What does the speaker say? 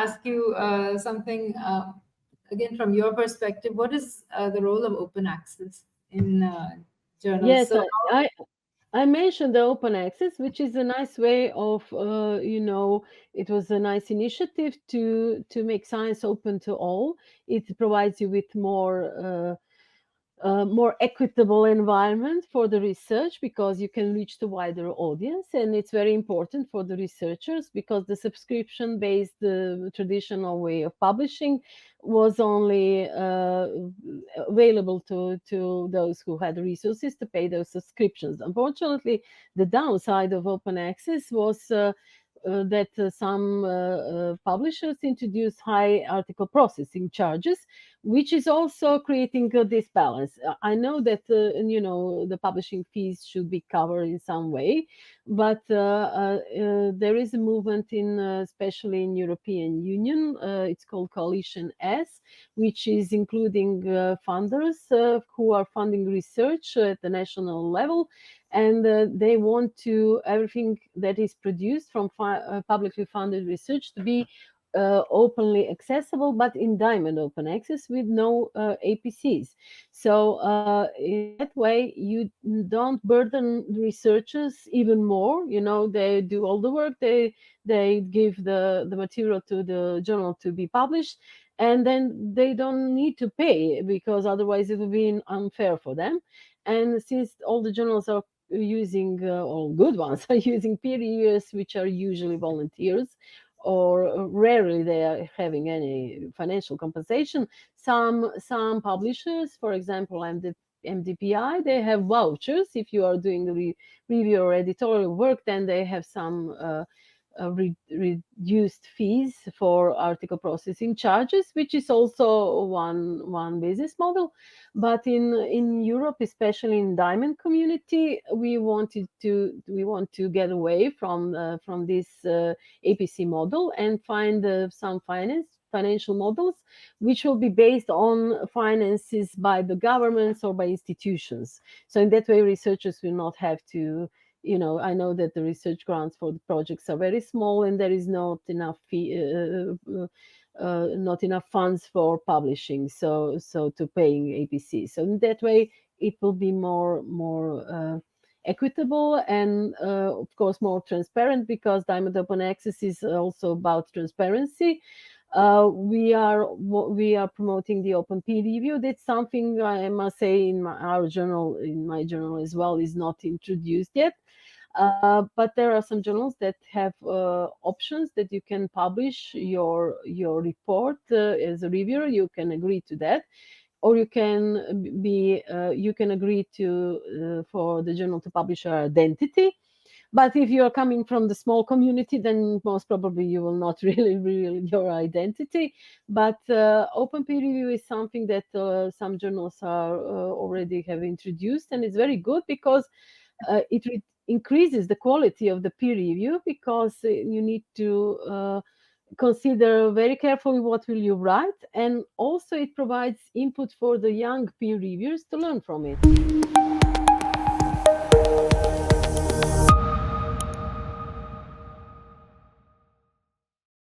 ask you something again from your perspective. What is the role of open access in journals? Yes, So, I mentioned the open access, which is a nice way of, it was a nice initiative to make science open to all. It provides you with more equitable environment for the research because you can reach the wider audience, and it's very important for the researchers because the subscription based the traditional way of publishing was only available to those who had resources to pay those subscriptions. Unfortunately, the downside of open access was that some publishers introduced high article processing charges, which is also creating a disbalance. I know that the publishing fees should be covered in some way, but there is a movement especially in European Union. It's called Coalition S, which is including funders who are funding research at the national level, and they want to everything that is produced from publicly funded research to be openly accessible, but in diamond open access with no APCs. So in that way, you don't burden researchers even more. They do all the work. They give the material to the journal to be published, and then they don't need to pay because otherwise it would be unfair for them. And since all the journals are using all good ones are using peer reviewers, which are usually volunteers, or rarely they are having any financial compensation. Some publishers, for example, MDPI, they have vouchers. If you are doing the review or editorial work, then they have some reduced fees for article processing charges, which is also one business model. But in Europe, especially in diamond community, we want to get away from this APC model and find some financial models which will be based on finances by the governments or by institutions. So in that way, researchers will not have to. I know that the research grants for the projects are very small, and there is not enough funds for publishing, so to paying APC. So in that way, it will be more equitable and of course more transparent because Diamond Open Access is also about transparency. We are promoting the open peer review. That's something I must say in my journal as well, is not introduced yet. But there are some journals that have options that you can publish your report as a reviewer. You can agree to that, or you can agree to for the journal to publish your identity. But if you are coming from the small community, then most probably you will not really reveal your identity. But open peer review is something that some journals are already have introduced, and it's very good because it increases the quality of the peer review because you need to consider very carefully what will you write, and also it provides input for the young peer reviewers to learn from it.